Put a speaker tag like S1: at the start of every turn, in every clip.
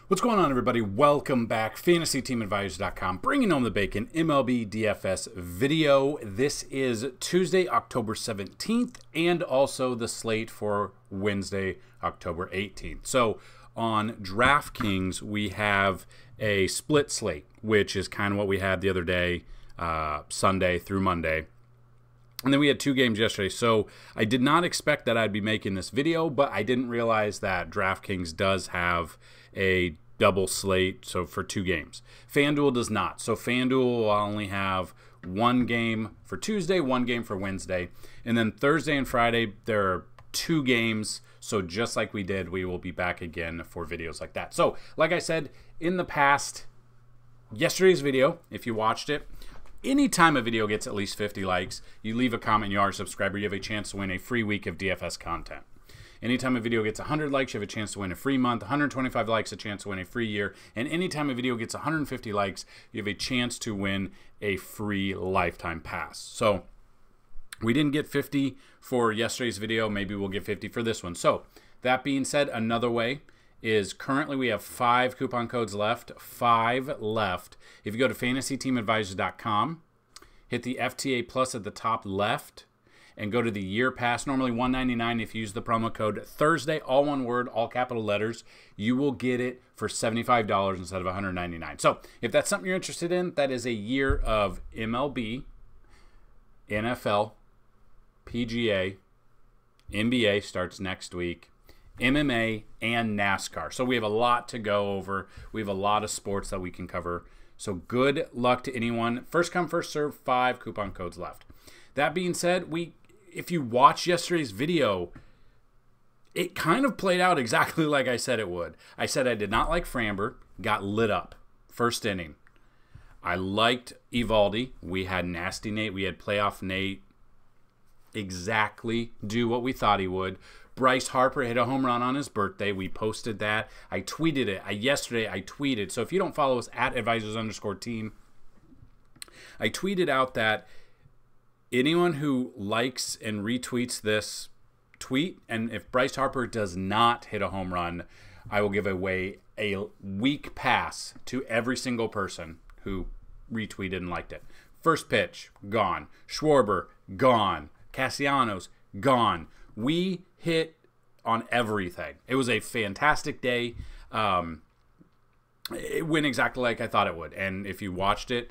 S1: What's going on, everybody? Welcome back. FantasyTeamAdvisors.com, bringing home the bacon. MLB DFS video. This is Tuesday, October 17th, and also the slate for Wednesday, October 18th. So on DraftKings, we have a split slate, which is kind of what we had the other day, Sunday through Monday. And then we had two games yesterday, so I did not expect that I'd be making this video, but I didn't realize that DraftKings does have a double slate, so for two games. Fanduel does not. So Fanduel will only have one game for Tuesday, one game for Wednesday. And then Thursday and Friday, there are two games. So just like we did, we will be back again for videos like that. So like I said, in the past, yesterday's video, if you watched it, anytime a video gets at least 50 likes, you leave a comment, you are a subscriber, you have a chance to win a free week of DFS content. Anytime a video gets 100 likes, you have a chance to win a free month. 125 likes, a chance to win a free year. And anytime a video gets 150 likes, you have a chance to win a free lifetime pass. So we didn't get 50 for yesterday's video. Maybe we'll get 50 for this one. So that being said, another way is currently we have 5 coupon codes left. 5 left. If you go to FantasyTeamAdvisors.com, hit the FTA Plus at the top left, and go to the year pass, normally $199 if you use the promo code Thursday, all one word, all capital letters, you will get it for $75 instead of $199. So if that's something you're interested in, that is a year of MLB, NFL, PGA, NBA starts next week, MMA, and NASCAR. So we have a lot to go over. We have a lot of sports that we can cover. So good luck to anyone. First come, first serve, 5 coupon codes left. That being said, if you watch yesterday's video, it kind of played out exactly like I said it would. I said I did not like Framber, got lit up. First inning. I liked Evaldi. We had Nasty Nate. We had Playoff Nate exactly do what we thought he would. Bryce Harper hit a home run on his birthday. We posted that. I tweeted it. Yesterday I tweeted. So if you don't follow us at advisors_team, I tweeted out that anyone who likes and retweets this tweet, and if Bryce Harper does not hit a home run, I will give away a week pass to every single person who retweeted and liked it. First pitch, gone. Schwarber, gone. Castellanos, gone. We hit on everything. It was a fantastic day. It went exactly like I thought it would. And if you watched it,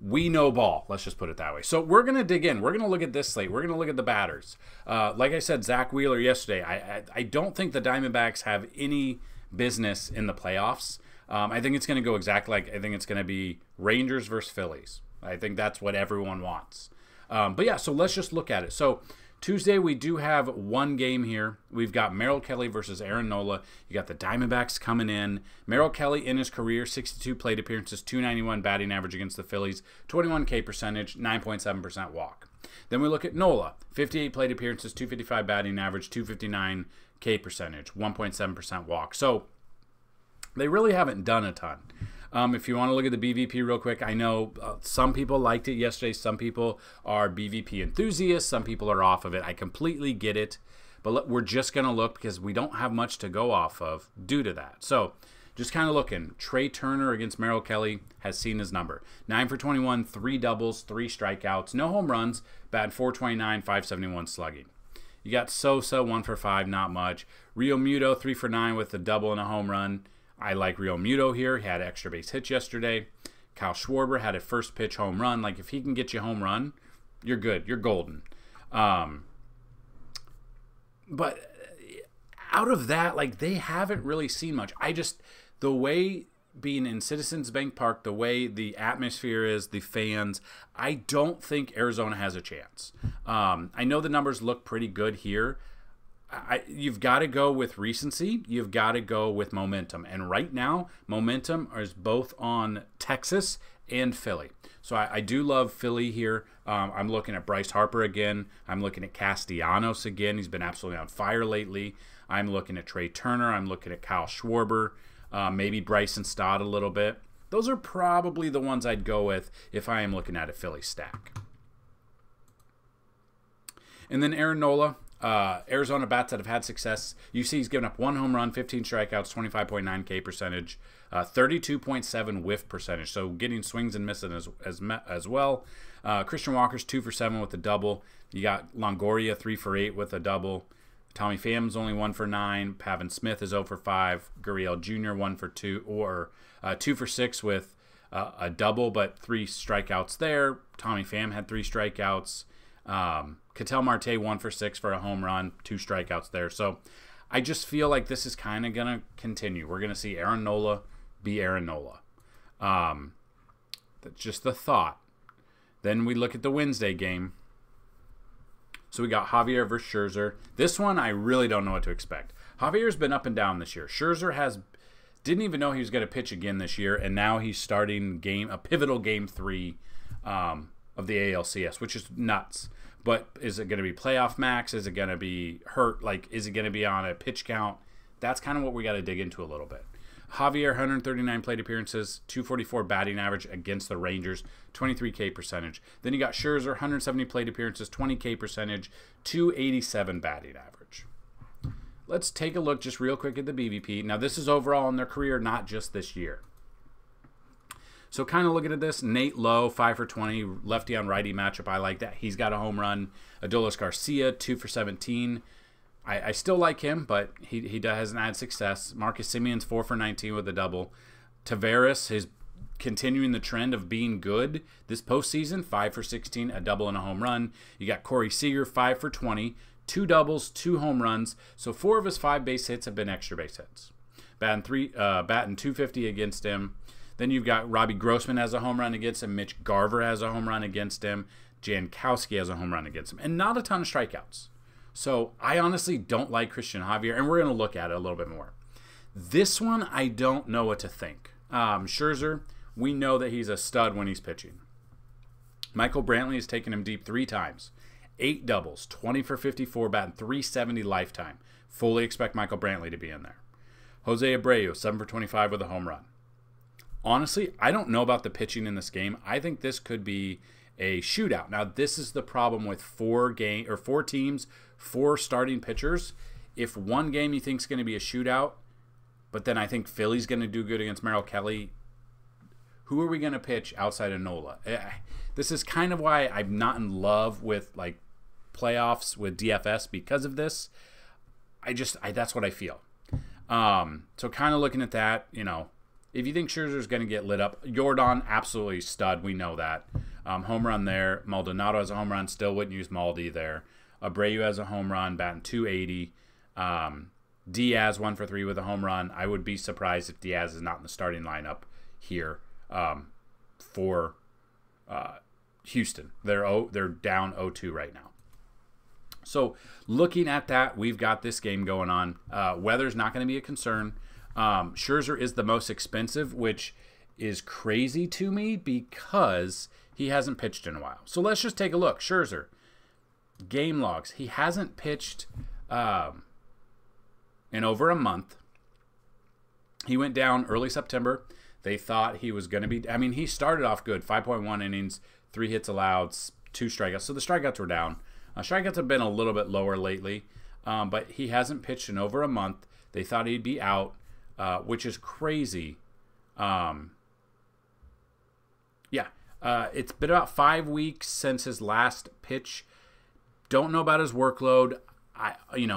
S1: we know ball. Let's just put it that way. So we're going to dig in. We're going to look at this slate. We're going to look at the batters. Like I said, Zach Wheeler yesterday, I don't think the Diamondbacks have any business in the playoffs. I think it's going to go exactly like I think it's going to be Rangers versus Phillies. I think that's what everyone wants. But yeah, so let's just look at it. So Tuesday, we do have one game here. We've got Merrill Kelly versus Aaron Nola. You got the Diamondbacks coming in. Merrill Kelly in his career, 62 plate appearances, 291 batting average against the Phillies, 21K percentage, 9.7% walk. Then we look at Nola, 58 plate appearances, 255 batting average, 259K percentage, 1.7% walk. So they really haven't done a ton. If you want to look at the BVP real quick, I know some people liked it yesterday. Some people are BVP enthusiasts. Some people are off of it. I completely get it. But we're just going to look because we don't have much to go off of due to that. So just kind of looking. Trey Turner against Merrill Kelly has seen his number. 9 for 21, 3 doubles, 3 strikeouts, no home runs, batting .429, 571 slugging. You got Sosa, 1 for 5, not much. Rio Muto, 3 for 9 with a double and a home run. I like Rio Muto here. He had extra base hits yesterday. Kyle Schwarber had a first pitch home run. Like, if he can get you a home run, you're good. You're golden. But out of that, like, they haven't really seen much. The way being in Citizens Bank Park, the way the atmosphere is, the fans, I don't think Arizona has a chance. I know the numbers look pretty good here. You've got to go with recency. You've got to go with momentum. And right now, momentum is both on Texas and Philly. So I do love Philly here. I'm looking at Bryce Harper again. I'm looking at Castellanos again. He's been absolutely on fire lately. I'm looking at Trey Turner. I'm looking at Kyle Schwarber. Maybe Bryson Stott a little bit. Those are probably the ones I'd go with if I am looking at a Philly stack. And then Aaron Nola. Arizona bats that have had success. You see he's given up 1 home run, 15 strikeouts, 25.9 K percentage, 32.7 whiff percentage. So getting swings and misses as well. Christian Walker's 2 for 7 with a double. You got Longoria 3 for 8 with a double. Tommy Pham's only 1 for 9. Pavin Smith is 0 for 5. Gurriel Jr. 1 for 2 or 2 for 6 with a double, but 3 strikeouts there. Tommy Pham had 3 strikeouts. Ketel Marte 1 for 6 for a home run, 2 strikeouts there. So I just feel like this is kind of going to continue. We're going to see Aaron Nola be Aaron Nola. That's just the thought. Then we look at the Wednesday game. So we got Javier versus Scherzer. This one, I really don't know what to expect. Javier's been up and down this year. Scherzer didn't even know he was going to pitch again this year, and now he's starting a pivotal game 3 of the ALCS, which is nuts. But is it going to be playoff max? Is it going to be hurt? Like, is it going to be on a pitch count? That's kind of what we got to dig into a little bit. Javier, 139 plate appearances, 244 batting average against the Rangers, 23K percentage. Then you got Scherzer, 170 plate appearances, 20K percentage, 287 batting average. Let's take a look just real quick at the BVP. Now, this is overall in their career, not just this year. So kind of looking at this, Nate Lowe, 5 for 20, lefty on righty matchup. I like that. He's got a home run. Adolis Garcia, 2 for 17. I still like him, but he hasn't had success. Marcus Semion's 4 for 19 with a double. Taveras is continuing the trend of being good this postseason, 5 for 16, a double and a home run. You got Corey Seager, 5 for 20, 2 doubles, 2 home runs. So 4 of his 5 base hits have been extra base hits. Batting 250 against him. Then you've got Robbie Grossman has a home run against him. Mitch Garver has a home run against him. Jankowski has a home run against him. And not a ton of strikeouts. So I honestly don't like Christian Javier, and we're going to look at it a little bit more. This one, I don't know what to think. Scherzer, we know that he's a stud when he's pitching. Michael Brantley has taken him deep 3 times. 8 doubles, 20 for 54, batting 370 lifetime. Fully expect Michael Brantley to be in there. Jose Abreu, 7 for 25 with a home run. Honestly, I don't know about the pitching in this game. I think this could be a shootout. Now, this is the problem with 4 teams, 4 starting pitchers. If one game you think is going to be a shootout, but then I think Philly's going to do good against Merrill Kelly, who are we going to pitch outside of Nola? This is kind of why I'm not in love with like playoffs with DFS because of this. That's what I feel. So kind of looking at that, if you think Scherzer's going to get lit up, Jordan, absolutely stud. We know that. Home run there. Maldonado has a home run. Still wouldn't use Maldi there. Abreu has a home run, batting 280. Diaz 1 for 3 with a home run. I would be surprised if Diaz is not in the starting lineup here for Houston. They're down 0-2 right now. So looking at that, we've got this game going on. Weather's not going to be a concern. Scherzer is the most expensive, which is crazy to me because he hasn't pitched in a while. So let's just take a look. Scherzer, game logs. He hasn't pitched in over a month. He went down early September. They thought he was going to be... he started off good. 5.1 innings, 3 hits allowed, 2 strikeouts. So the strikeouts were down. Strikeouts have been a little bit lower lately, but he hasn't pitched in over a month. They thought he'd be out, which is crazy. It's been about 5 weeks since his last pitch. Don't know about his workload.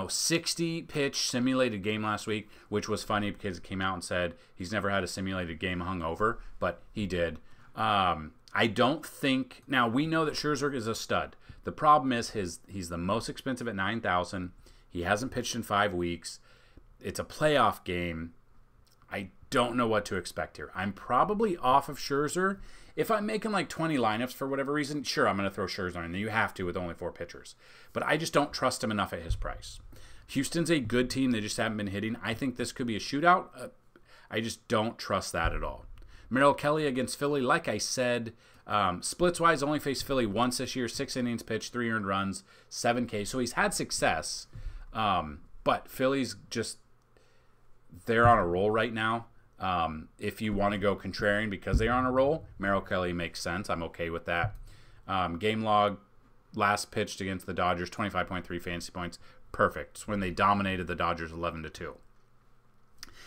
S1: 60 pitch simulated game last week, which was funny because it came out and said he's never had a simulated game hungover, but he did. I don't think... Now, we know that Scherzer is a stud. The problem is he's the most expensive at $9,000. He hasn't pitched in 5 weeks. It's a playoff game. I don't know what to expect here. I'm probably off of Scherzer. If I'm making like 20 lineups for whatever reason, sure, I'm going to throw Scherzer in. You have to with only 4 pitchers. But I just don't trust him enough at his price. Houston's a good team. They just haven't been hitting. I think this could be a shootout. I just don't trust that at all. Merrill Kelly against Philly, like I said, splits-wise, only faced Philly once this year. 6 innings pitched, 3 earned runs, 7K. So he's had success. But Philly's just... They're on a roll right now. If you want to go contrarian because they're on a roll, Merrill Kelly makes sense. I'm okay with that. Game log, last pitched against the Dodgers, 25.3 fantasy points. perfect when they dominated the Dodgers 11-2.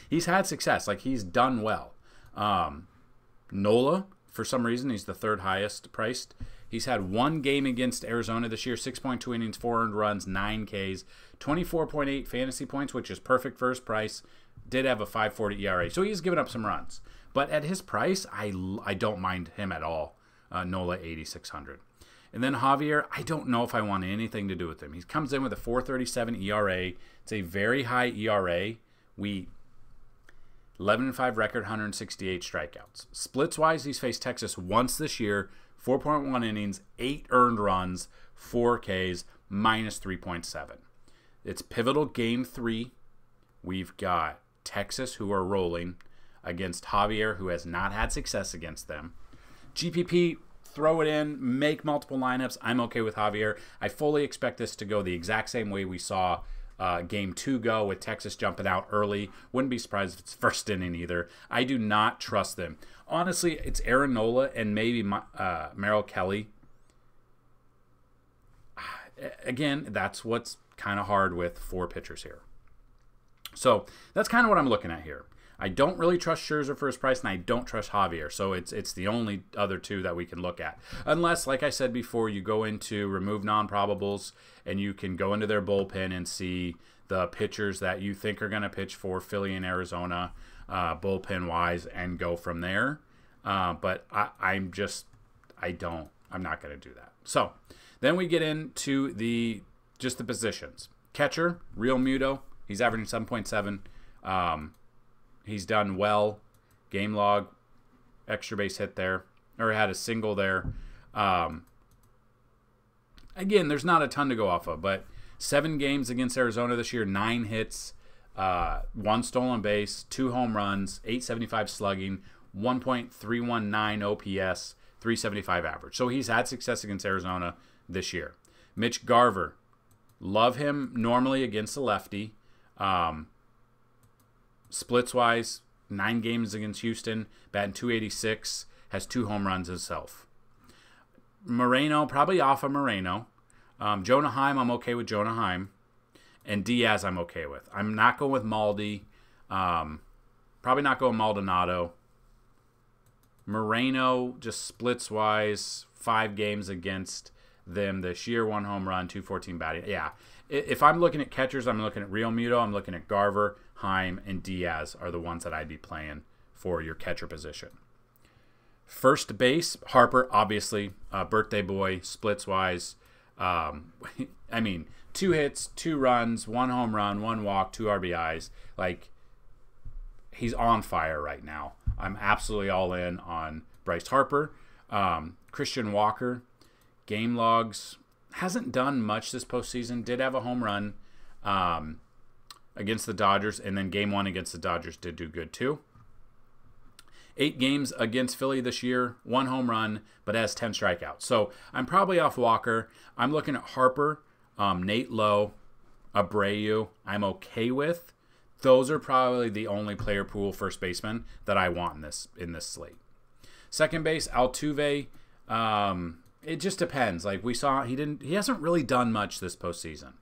S1: He's had success. Like, he's done well. Nola, for some reason, he's the third highest priced. He's had one game against Arizona this year, 6.2 innings, 4 earned runs, 9 Ks, 24.8 fantasy points, which is perfect for his price. Did have a 5.40 ERA, so he's given up some runs. But at his price, I don't mind him at all. Nola, 8,600. And then Javier, I don't know if I want anything to do with him. He comes in with a 4.37 ERA. It's a very high ERA. 11-5 record, 168 strikeouts. Splits-wise, he's faced Texas once this year, 4.1 innings, 8 earned runs, 4 Ks, minus 3.7. It's pivotal game 3. We've got Texas, who are rolling, against Javier, who has not had success against them. GPP, throw it in, make multiple lineups. I'm okay with Javier. I fully expect this to go the exact same way we saw game 2 go, with Texas jumping out early. Wouldn't be surprised if it's first inning either. I do not trust them. Honestly, it's Aaron Nola and maybe Merrill Kelly. Again, that's what's kind of hard with 4 pitchers here. So that's kind of what I'm looking at here. I don't really trust Scherzer for his price, and I don't trust Javier. So it's the only other 2 that we can look at. Unless, like I said before, you go into remove non-probables, and you can go into their bullpen and see the pitchers that you think are going to pitch for Philly and Arizona, bullpen-wise, and go from there. But I'm not going to do that. So then we get into the positions. Catcher, Real Muto. He's averaging 7.7. He's done well. Game log, extra base hit there, or had a single there. Again, there's not a ton to go off of, but 7 games against Arizona this year, 9 hits, 1 stolen base, 2 home runs, 875 slugging, 1.319 OPS, 375 average. So he's had success against Arizona this year. Mitch Garver, love him normally against the lefty. Splits-wise, 9 games against Houston, batting .286, has 2 home runs himself. Moreno, probably off of Moreno. Jonah Heim, I'm okay with Jonah Heim. And Diaz, I'm okay with. I'm not going with Maldi. Probably not going Maldonado. Moreno, just splits-wise, 5 games against them this year, 1 home run, 214 batting. Yeah, if I'm looking at catchers, I'm looking at Real Muto, I'm looking at Garver, Heim, and Diaz are the ones that I'd be playing for your catcher position. First base, Harper, obviously, birthday boy, splits-wise. I mean, 2 hits, 2 runs, 1 home run, 1 walk, 2 RBIs. Like, he's on fire right now. I'm absolutely all in on Bryce Harper. Christian Walker, game logs, hasn't done much this postseason. Did have a home run against the Dodgers, and then game 1 against the Dodgers did do good too. 8 games against Philly this year, 1 home run, but has 10 strikeouts. So I'm probably off Walker. I'm looking at Harper, Nate Lowe, Abreu. I'm okay with. Those are probably the only player pool first baseman that I want in this slate. Second base, Altuve. It just depends. Like we saw, he hasn't really done much this postseason.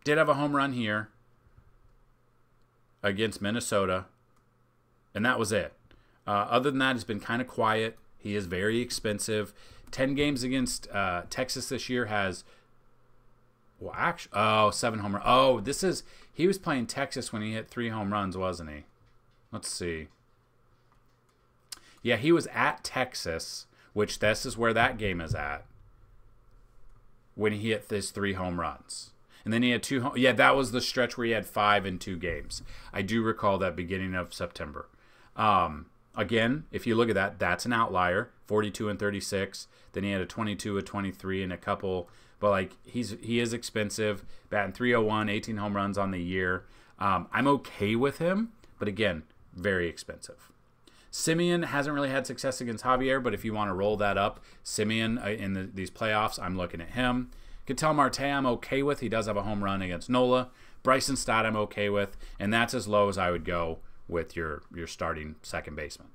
S1: Did have a home run here against Minnesota, and that was it. Other than that, it's been kind of quiet. He is very expensive. 10 games against Texas this year has, 7 home runs. Oh, he was playing Texas when he hit 3 home runs, wasn't he? Let's see. Yeah, he was at Texas, which this is where that game is at, when he hit his 3 home runs. And then he had 2 yeah, that was the stretch where he had 5 in 2 games. I do recall that beginning of September. Again, if you look at that, that's an outlier, 42 and 36. Then he had a 22, a 23, and a couple. But like he is expensive, batting .301, 18 home runs on the year. I'm okay with him, but again, very expensive. Simeon hasn't really had success against Javier, but if you want to roll that up, Simeon in these playoffs, I'm looking at him. Ketel Marte, I'm okay with. He does have a home run against Nola. Bryson Stott, I'm okay with, and that's as low as I would go with your starting second baseman.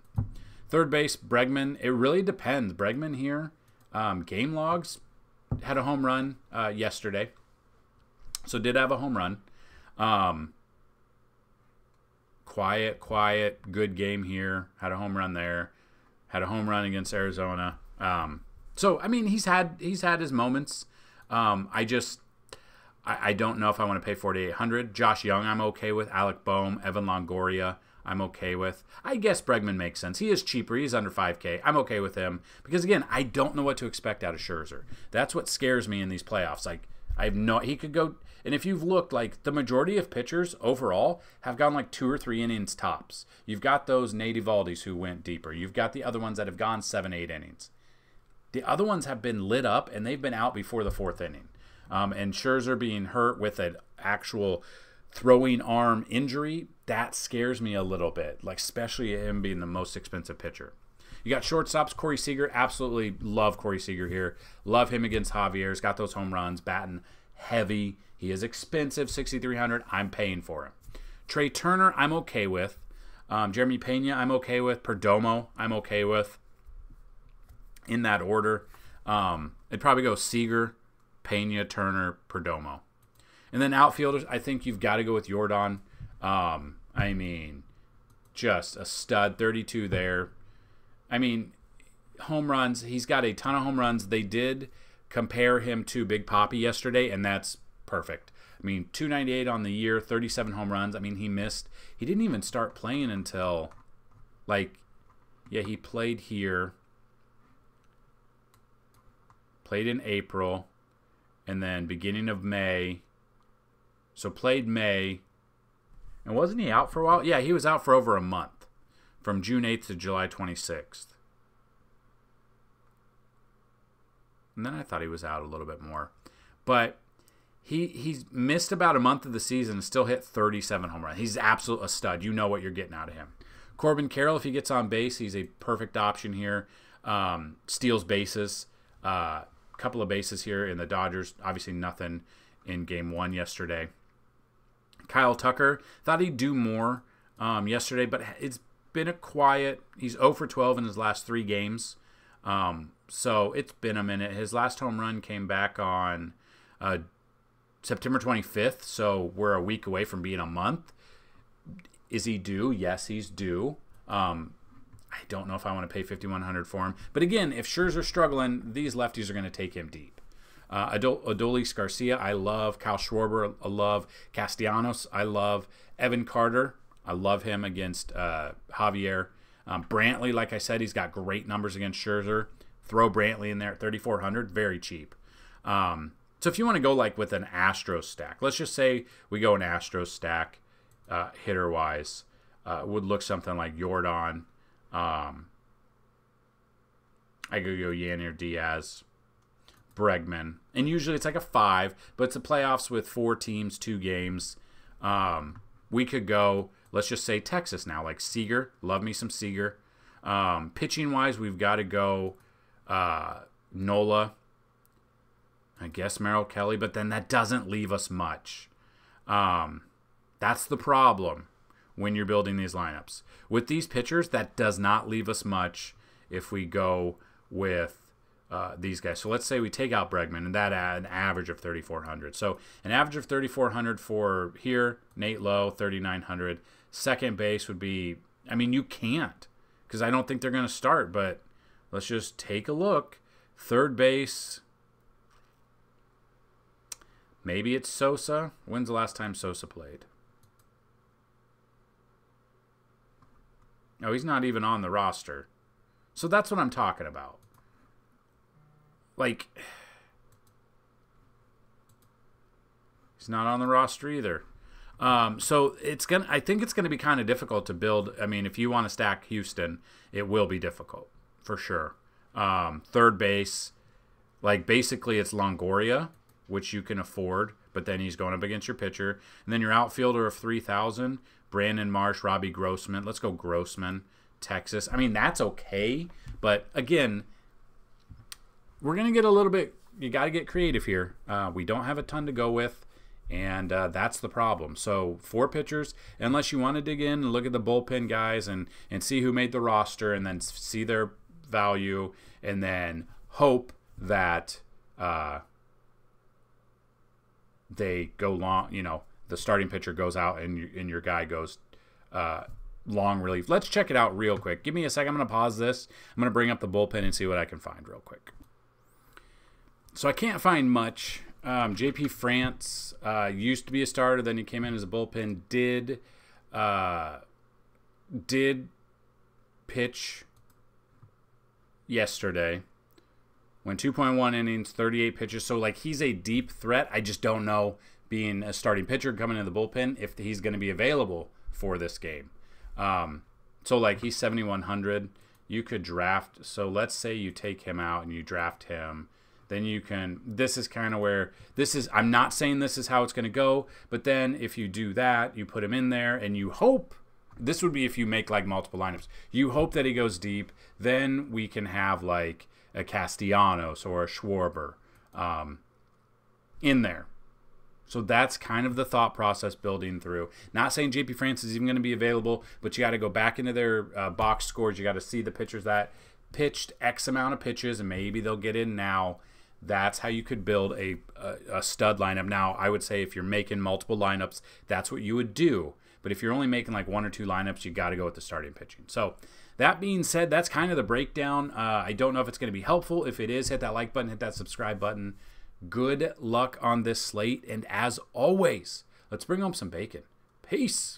S1: Third base, Bregman. It really depends. Bregman here, game logs, had a home run yesterday. So did have a home run. Quiet, good game here. Had a home run there. Had a home run against Arizona. So I mean, he's had his moments. I don't know if I want to pay 4,800. Josh Young, I'm okay with. Alec Boehm, Evan Longoria, I'm okay with. I guess Bregman makes sense. He is cheaper. He's under 5K. I'm okay with him because again, I don't know what to expect out of Scherzer. That's what scares me in these playoffs. Like he could go. And if you've looked, like the majority of pitchers overall have gone like 2 or 3 innings tops. You've got those Nate Eovaldi's who went deeper. You've got the other ones that have gone 7, 8 innings. The other ones have been lit up and they've been out before the 4th inning. And Scherzer being hurt with an actual throwing arm injury, that scares me a little bit, like especially him being the most expensive pitcher. You got shortstops, Corey Seager. Absolutely love Corey Seager here. Love him against Javier. He's got those home runs, batting heavy. He is expensive, 6,300. I'm paying for him. Trey Turner, I'm okay with. Jeremy Pena, I'm okay with. Perdomo, I'm okay with. In that order, it'd probably go Seager, Pena, Turner, Perdomo. And then outfielders, I think you've got to go with Jordan. I mean, just a stud, 32 there. I mean, home runs, he's got a ton of home runs. They did compare him to Big Papi yesterday, and that's perfect. I mean, 298 on the year, 37 home runs. I mean, he didn't even start playing until, he played here. Played in April, and then beginning of May. So played May. And wasn't he out for a while? Yeah, he was out for over a month. From June 8th to July 26th. And then I thought he was out a little bit more. But he's missed about a month of the season and still hit 37 home runs. He's absolute a stud. You know what you're getting out of him. Corbin Carroll, if he gets on base, he's a perfect option here. Steals bases. Couple of bases here in the Dodgers. Obviously nothing in game 1 yesterday. Kyle Tucker, thought he'd do more yesterday, but it's been a quiet. He's 0 for 12 in his last 3 games. So it's been a minute. His last home run came back on September 25th, so we're a week away from being a month. Is he due? Yes, he's due. I don't know if I want to pay $5,100 for him. But again, if Scherzer's struggling, these lefties are going to take him deep. Adolis Garcia, I love. Kyle Schwarber, I love. Castellanos, I love. Evan Carter, I love him against Javier. Brantley, like I said, he's got great numbers against Scherzer. Throw Brantley in there at $3,400, very cheap. So if you want to go like with an Astros stack, let's just say we go an Astros stack hitter-wise, would look something like Jordan. I could go Yannier Diaz, Bregman, and usually it's like a 5, but it's the playoffs with 4 teams, 2 games. We could go, let's just say Texas now, like Seager. Love me some Seager. Pitching wise, we've got to go Nola, I guess Merrill Kelly, but then that doesn't leave us much. That's the problem when you're building these lineups. With these pitchers, that does not leave us much if we go with these guys. So let's say we take out Bregman, and that add an average of 3,400. So an average of 3,400 for here, Nate Lowe, 3,900. Second base would be, I mean, you can't because I don't think they're going to start, but let's just take a look. Third base, maybe it's Sosa. When's the last time Sosa played? No, he's not even on the roster. So that's what I'm talking about. Like, he's not on the roster either. So I think it's gonna be kind of difficult to build. I mean, if you want to stack Houston, it will be difficult for sure. Third base, like basically it's Longoria, which you can afford, but then he's going up against your pitcher, and then your outfielder of 3,000. Brandon Marsh, Robbie Grossman. Let's go Grossman, Texas. I mean, that's okay. But, again, we're going to get a little bit – you got to get creative here. We don't have a ton to go with, and that's the problem. So, 4 pitchers, unless you want to dig in and look at the bullpen guys and see who made the roster and then see their value and then hope that they go long, the starting pitcher goes out and your guy goes long relief. Let's check it out real quick. Give me a second. I'm going to pause this. I'm going to bring up the bullpen and see what I can find real quick. So I can't find much. JP France used to be a starter, then he came in as a bullpen. Did pitch yesterday. Went 2.1 innings, 38 pitches. So, like, he's a deep threat. I just don't know, being a starting pitcher coming in the bullpen, if he's going to be available for this game. So, like, he's 7,100. You could draft. So, let's say you take him out and you draft him. Then you can, this is kind of where, I'm not saying this is how it's going to go, but then if you do that, you put him in there and you hope, this would be if you make, like, multiple lineups. You hope that he goes deep. Then we can have, like, a Castellanos or a Schwarber in there. So that's kind of the thought process building through. Not saying JP France is even going to be available, but you got to go back into their box scores. You got to see the pitchers that pitched X amount of pitches, and maybe they'll get in now. That's how you could build a stud lineup. Now, I would say if you're making multiple lineups, that's what you would do. But if you're only making like 1 or 2 lineups, you got to go with the starting pitching. So that being said, that's kind of the breakdown. I don't know if it's going to be helpful. If it is, hit that like button, hit that subscribe button. Good luck on this slate. And as always, let's bring home some bacon. Peace.